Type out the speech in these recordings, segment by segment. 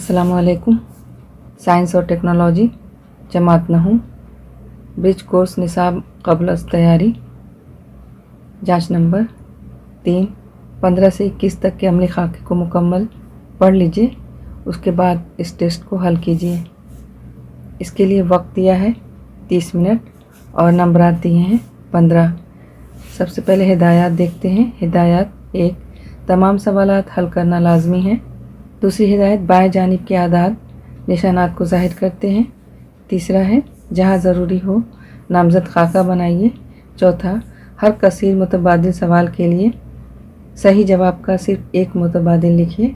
अस्सलामुअलैकुम। साइंस और टेक्नोलॉजी जमात नहू bridge course निसाब क़ब्ल तैयारी जांच नंबर 3 15 से 21 तक के अमली खाके को मुकम्मल पढ़ लीजिए। उसके बाद इस टेस्ट को हल कीजिए। इसके लिए वक्त दिया है 30 मिनट और नंबरात दिए हैं 15। सबसे पहले हिदायत देखते हैं। हिदायत 1, तमाम सवालात हल करना लाजमी है। दूसरी हिदायत, बाएं जानिब के आदाद निशानात को ज़ाहिर करते हैं। तीसरा है, जहाँ ज़रूरी हो नामज़द खाका बनाइए। चौथा, हर कसीर मुतबादिल सवाल के लिए सही जवाब का सिर्फ एक मुतबादिल लिखिए।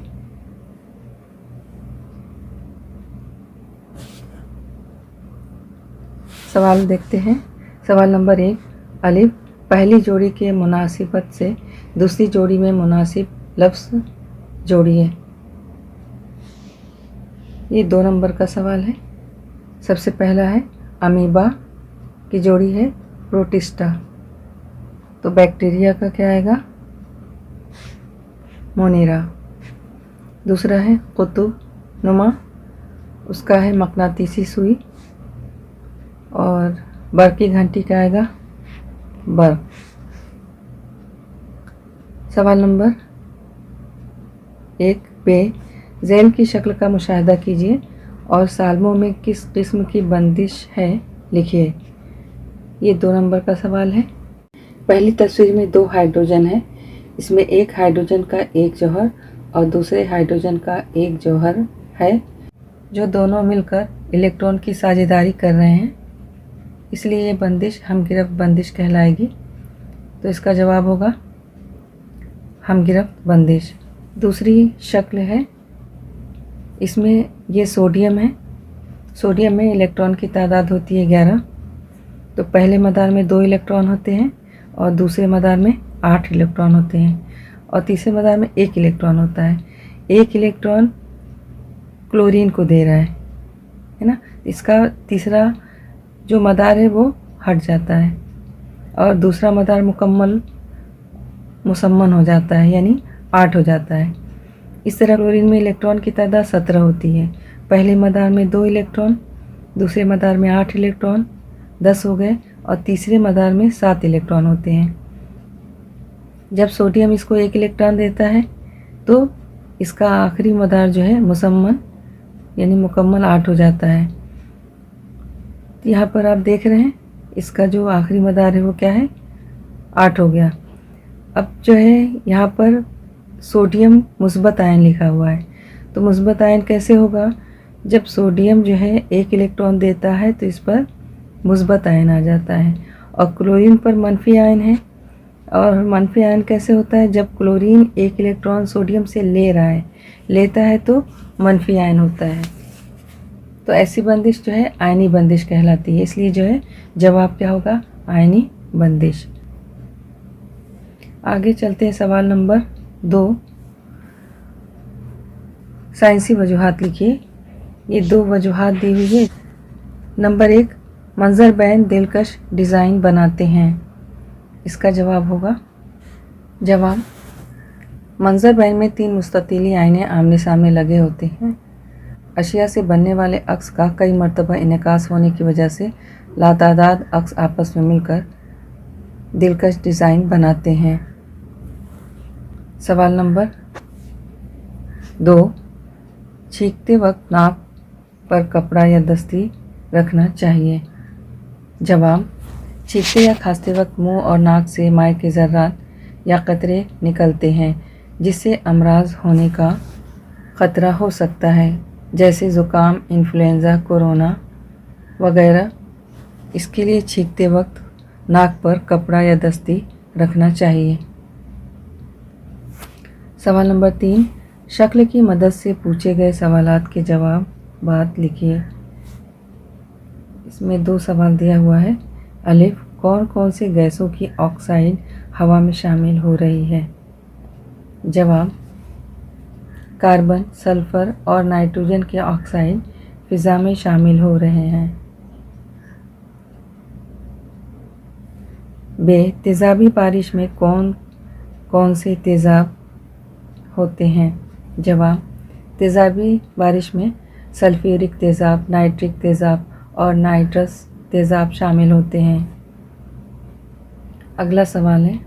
सवाल देखते हैं। सवाल नंबर 1, अलिफ, पहली जोड़ी के मुनासिबत से दूसरी जोड़ी में मुनासिब लफ्ज़ जोड़िए। ये 2 नंबर का सवाल है। सबसे पहला है, अमीबा की जोड़ी है प्रोटिस्टा, तो बैक्टीरिया का क्या आएगा? मोनेरा। दूसरा है कुतुब नुमा, उसका है मकनातीसी सुई, और बर्क़ की घंटी का आएगा बर्क़। सवाल नंबर 1 पे, ज़ैल की शक्ल का मुशाहिदा कीजिए और सालमों में किस किस्म की बंदिश है लिखिए। ये 2 नंबर का सवाल है। पहली तस्वीर में 2 हाइड्रोजन है। इसमें एक हाइड्रोजन का एक जौहर और दूसरे हाइड्रोजन का एक जौहर है, जो दोनों मिलकर इलेक्ट्रॉन की साझेदारी कर रहे हैं। इसलिए ये बंदिश हमगिरफ्त बंदिश कहलाएगी। तो इसका जवाब होगा हमगिरफ्त बंदिश। दूसरी शक्ल है, इसमें ये सोडियम है। सोडियम में इलेक्ट्रॉन की तादाद होती है 11। तो पहले मदार में 2 इलेक्ट्रॉन होते हैं और दूसरे मदार में 8 इलेक्ट्रॉन होते हैं और तीसरे मदार में 1 इलेक्ट्रॉन होता है। 1 इलेक्ट्रॉन क्लोरीन को दे रहा है ना। इसका तीसरा जो मदार है वो हट जाता है और दूसरा मदार मुसम्मन हो जाता है, यानी 8 हो जाता है। इस तरह क्लोरीन में इलेक्ट्रॉन की तादाद 17 होती है। पहले मदार में 2 इलेक्ट्रॉन, दूसरे मदार में 8 इलेक्ट्रॉन, 10 हो गए, और तीसरे मदार में 7 इलेक्ट्रॉन होते हैं। जब सोडियम इसको 1 इलेक्ट्रॉन देता है तो इसका आखिरी मदार जो है मुसम्मन यानी मुकम्मल 8 हो जाता है। यहाँ पर आप देख रहे हैं इसका जो आखिरी मदार है वो क्या है? 8 हो गया। अब जो है यहाँ पर सोडियम मुस्बत आयन लिखा हुआ है, तो मुस्बत आयन कैसे होगा? जब सोडियम जो है 1 इलेक्ट्रॉन देता है तो इस पर मुस्बत आयन आ जाता है, और क्लोरीन पर मनफी आयन है। और मनफी आयन कैसे होता है? जब क्लोरीन 1 इलेक्ट्रॉन सोडियम से लेता है तो मनफी आयन होता है। तो ऐसी बंदिश जो है आयनी बंदिश कहलाती है। इसलिए जो है जवाब क्या होगा? आयनी बंदिश। आगे चलते हैं। सवाल नंबर 2, साइंसी वजूहात लिखिए। ये 2 वजूहात दी हुई है। नंबर 1, मंजर बैन दिलकश डिज़ाइन बनाते हैं। इसका जवाब होगा, जवाब, मंजर बैन में 3 मुस्ततीली आईने आमने सामने लगे होते हैं। अशिया से बनने वाले अक्स का कई मरतबा इनकास होने की वजह से लातादाद अक्स आपस में मिलकर दिलकश डिज़ाइन बनाते हैं। सवाल नंबर 2, छींकते वक्त नाक पर कपड़ा या दस्ती रखना चाहिए। जवाब, छींकते या खांसते वक्त मुंह और नाक से माए के ज़र्रात या कतरे निकलते हैं, जिससे अमराज होने का ख़तरा हो सकता है, जैसे ज़ुकाम, इन्फ्लुएंज़ा, कोरोना वगैरह। इसके लिए छींकते वक्त नाक पर कपड़ा या दस्ती रखना चाहिए। सवाल नंबर 3, शक्ल की मदद से पूछे गए सवालात के जवाब लिखिए। इसमें 2 सवाल दिया हुआ है। अलिफ, कौन कौन से गैसों की ऑक्साइड हवा में शामिल हो रही है? जवाब, कार्बन, सल्फ़र और नाइट्रोजन के ऑक्साइड फ़िज़ा में शामिल हो रहे हैं। बे, तेज़ाबी बारिश में कौन कौन से तेज़ाब होते हैं? जवाब, तेज़ाबी बारिश में सल्फ्यूरिक तेज़ाब, नाइट्रिक तेज़ाब और नाइट्रस तेज़ाब शामिल होते हैं। अगला सवाल है,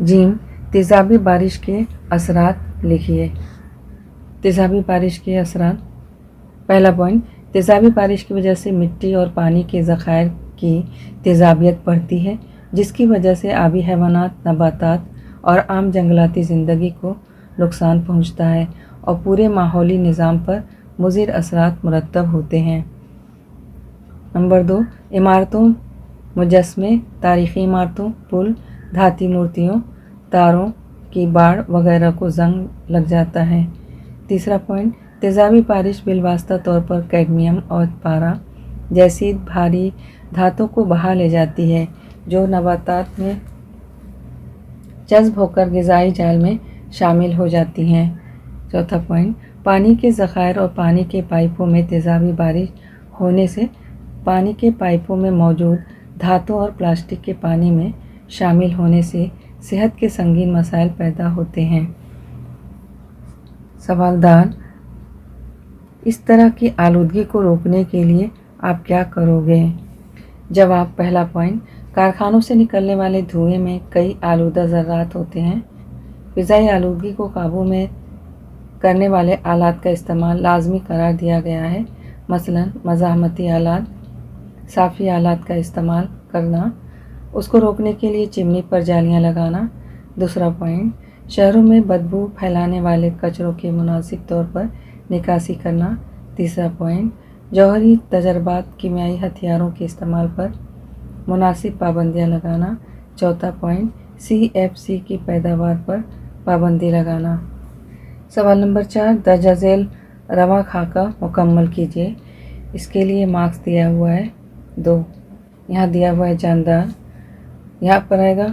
जीम तेज़ाबी बारिश के असरात लिखिए। तेज़ाबी बारिश के असरात। पहला पॉइंट, तेज़ाबी बारिश की वजह से मिट्टी और पानी के ज़खायर की तेज़ाबियत बढ़ती है, जिसकी वजह से आबी हैवानात, नबातात और आम जंगलाती ज़िंदगी को नुकसान पहुंचता है और पूरे माहौली निज़ाम पर मुज़िर असरात मुरतब होते हैं। नंबर 2, इमारतों, मुजस्मे, तारीख़ी इमारतों, पुल, धाती मूर्तियों, तारों की बाड़ वगैरह को जंग लग जाता है। तीसरा पॉइंट, तेज़ाबी बारिश बिलवास्ता तौर पर कैडमियम और पारा जैसी भारी धातुओं को बहा ले जाती है, जो नबातात में जज्ब होकर ग़िज़ाई जाल में शामिल हो जाती हैं। चौथा पॉइंट, पानी के ज़खायर और पानी के पाइपों में तेज़ाबी बारिश होने से पानी के पाइपों में मौजूद धातु और प्लास्टिक के पानी में शामिल होने से सेहत के संगीन मसाइल पैदा होते हैं। सवालदार, इस तरह की आलूदगी को रोकने के लिए आप क्या करोगे? जवाब। पहला पॉइंट, कारखानों से निकलने वाले धुएं में कई आलूदा ज़र्रात होते हैं। फ़िज़ाई आलूदगी को काबू में करने वाले आलात का इस्तेमाल लाजमी करार दिया गया है, मसलन मज़ाहमती आलात, साफ़ी आलात का इस्तेमाल करना, उसको रोकने के लिए चिमनी पर जालियाँ लगाना। दूसरा पॉइंट, शहरों में बदबू फैलाने वाले कचरों के मुनासिब तौर पर निकासी करना। तीसरा पॉइंट, जौहरी तजर्बात, कीमियाई हथियारों के इस्तेमाल पर मुनासिब पाबंदियाँ लगाना। चौथा पॉइंट, CFC की पैदावार पर पाबंदी लगाना। सवाल नंबर 4, दर्जा झेल रवा खाका मुकम्मल कीजिए। इसके लिए मार्क्स दिया हुआ है 2। यहाँ दिया हुआ है जानदार, यहाँ पर आएगा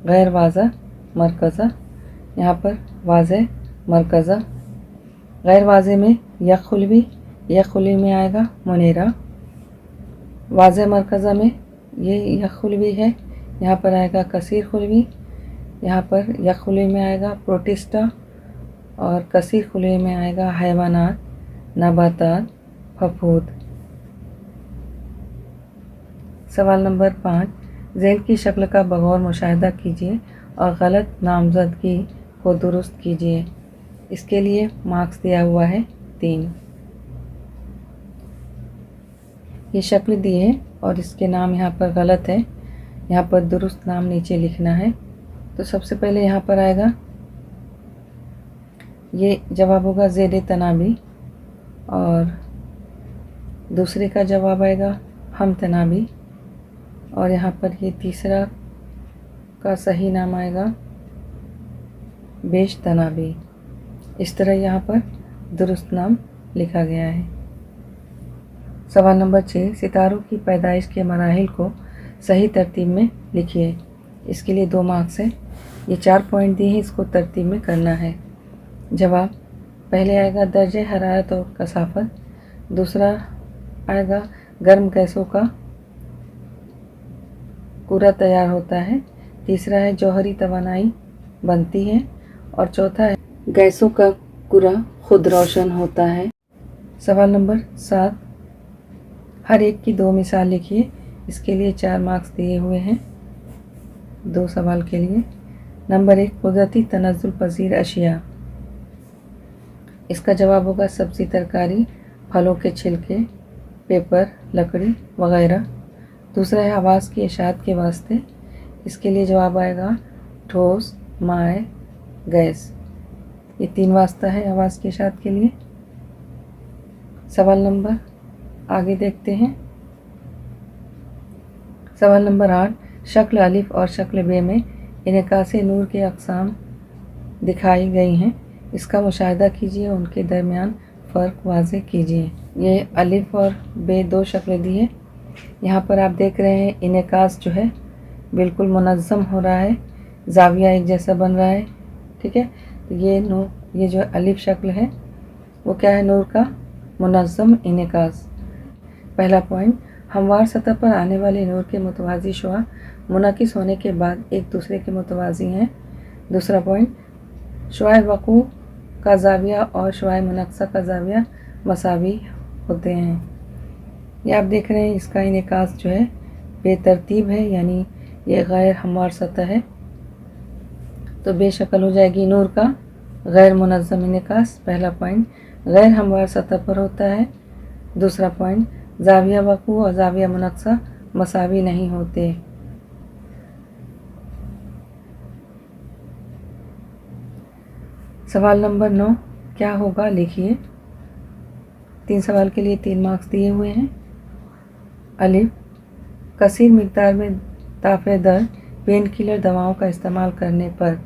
गैर वाज़ा मरकज़ा, यहाँ पर वाज़े मरकज़ा। गैर वाज़े में यखुलवी, यखुलवी में आएगा मुनीरा। वाज़े मरकज़ा में ये यखुलवी है, यहाँ पर आएगा कसीर खुलवी, यहाँ पर यखुलवी में आएगा प्रोटिस्टा और कसीर खुलवी में आएगा हैवानात, नबातात, फफूद। सवाल नंबर 5, झेल की शक्ल का बगौर मुशाहिदा कीजिए और गलत नामज़दगी को दुरुस्त कीजिए। इसके लिए मार्क्स दिया हुआ है 3। ये शक्ल दी है और इसके नाम यहाँ पर गलत है, यहाँ पर दुरुस्त नाम नीचे लिखना है। तो सबसे पहले यहाँ पर आएगा, ये जवाब होगा ज़ेर तनाबी और दूसरे का जवाब आएगा हम तनाबी और यहाँ पर ये तीसरा का सही नाम आएगा बेश तनाबी। इस तरह यहाँ पर दुरुस्त नाम लिखा गया है। सवाल नंबर 6, सितारों की पैदाइश के मराहिल को सही तरतीब में लिखिए। इसके लिए 2 मार्क्स हैं। ये 4 पॉइंट दिए हैं, इसको तरतीब में करना है। जवाब। पहले आएगा दर्जे हरारत और कसाफत, दूसरा आएगा गर्म गैसों का कुरा तैयार होता है, तीसरा है जौहरी तवानाई बनती है और चौथा है गैसों का कुरा खुद रोशन होता है। सवाल नंबर 7, हर एक की 2 मिसाल लिखिए। इसके लिए 4 मार्क्स दिए हुए हैं 2 सवाल के लिए। नंबर 1, कुदरती तनज़्ज़ुल पज़ीर अशिया। इसका जवाब होगा सब्ज़ी, तरकारी, फलों के छिलके, पेपर, लकड़ी वगैरह। दूसरा है आवाज़ की इशाअत के वास्ते। इसके लिए जवाब आएगा ठोस, माए, गैस। ये 3 वास्ता है आवाज़ की इशाअत के लिए। सवाल नंबर आगे देखते हैं। सवाल नंबर 8, शक्ल अलिफ और शक्ल बे में इनकासे नूर के अक़साम दिखाई गई हैं। इसका मुशाहिदा कीजिए, उनके दरमियान फ़र्क वाज़े कीजिए। ये अलिफ और बे 2 शक्लें दी है। यहाँ पर आप देख रहे हैं इनकास जो है बिल्कुल मुनज़्ज़म हो रहा है, ज़ाविया एक जैसा बन रहा है। ठीक है, तो ये जो अलिफ शक्ल है वो क्या है, नूर का मुनज़्ज़म इनकास। पहला पॉइंट, हमवार सतह पर आने वाले नूर के मुतवाज़ी शुआ मुनकिस होने के बाद एक दूसरे के मुतवाज़ी हैं। दूसरा पॉइंट, शुआए वक़ू का ज़ाविया और शुआए मुनक्सा का ज़ाविया मसावी होते हैं। ये आप देख रहे हैं इसका इनेकास जो है बेतरतीब है, यानी ये गैर हमवार सतह है, तो बेशक्ल हो जाएगी नूर का गैर मुनज़्ज़म इनेकास। पहला पॉइंट गैर हमवार सतह पर होता है। दूसरा पॉइंट, ज़ाविया वक़ू और ज़ाविया मुनक्सा मसावी नहीं होते। सवाल नंबर 9, क्या होगा लिखिए। 3 सवाल के लिए 3 मार्क्स दिए हुए हैं। अलिफ, कसीर मिक़दार में दाफ़े दर्द पेन किलर दवाओं का इस्तेमाल करने पर।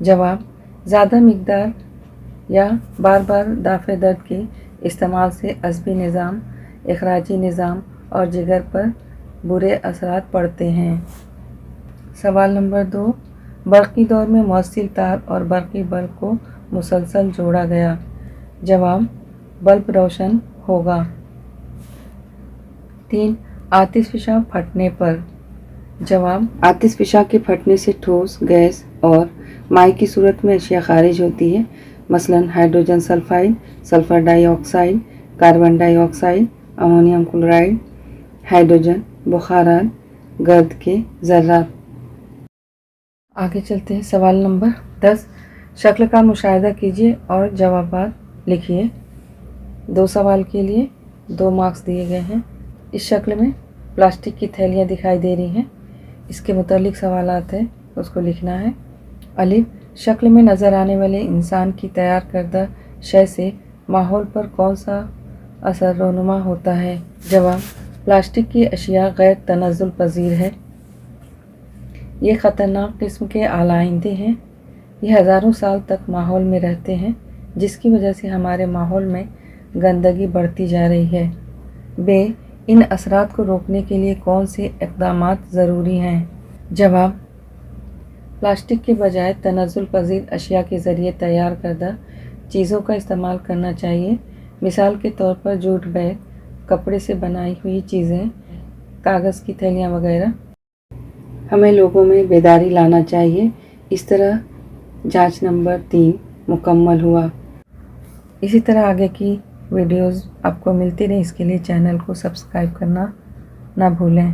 जवाब, ज़्यादा मिक़दार या बार बार दाफ़े दर्द के इस्तेमाल से अज़बी निज़ाम, इखराजी निज़ाम और जिगर पर बुरे असरात पड़ते हैं। सवाल नंबर 2, बरक़ी दौर में मौसिल तार और बरक़ी बल्ब को मुसलसल जोड़ा गया। जवाब, बल्ब रोशन होगा। 3, आतिशफ़िशा फटने पर। जवाब, आतिशफ़िशा के फटने से ठोस, गैस और माई की सूरत में अशिया खारिज होती है, मसलन hydrogen sulphide, sulphur dioxide, carbon dioxide, ammonium chloride, hydrogen बुखारात, गर्द के ज़र्रात। आगे चलते हैं। सवाल नंबर 10, शक्ल का मुशाहिदा कीजिए और जवाबात लिखिए। 2 सवाल के लिए 2 मार्क्स दिए गए हैं। इस शक्ल में प्लास्टिक की थैलियाँ दिखाई दे रही हैं, इसके मुतालिक सवालात हैं, उसको लिखना है। अलिफ, शक्ल में नज़र आने वाले इंसान की तैयार करदा शय से माहौल पर कौन सा असर रोनुमा होता है। जवाब, प्लास्टिक की अशिया गैर तनज़्ज़ुल पज़ीर है, ये ख़तरनाक किस्म के आलाइंदे हैं, ये हज़ारों साल तक माहौल में रहते हैं, जिसकी वजह से हमारे माहौल में गंदगी बढ़ती जा रही है। बे, इन असरात को रोकने के लिए कौन से इक़दामात ज़रूरी हैं। जवाब, प्लास्टिक के बजाय तनज़्ज़ुल पज़ीर अशिया के ज़रिए तैयार करदा चीज़ों का इस्तेमाल करना चाहिए। मिसाल के तौर पर जूट बैग, कपड़े से बनाई हुई चीज़ें, कागज़ की थैलियाँ वगैरह। हमें लोगों में बेदारी लाना चाहिए। इस तरह जांच नंबर 3 मुकम्मल हुआ। इसी तरह आगे की वीडियोज़ आपको मिलती रहे, इसके लिए चैनल को सब्सक्राइब करना ना भूलें।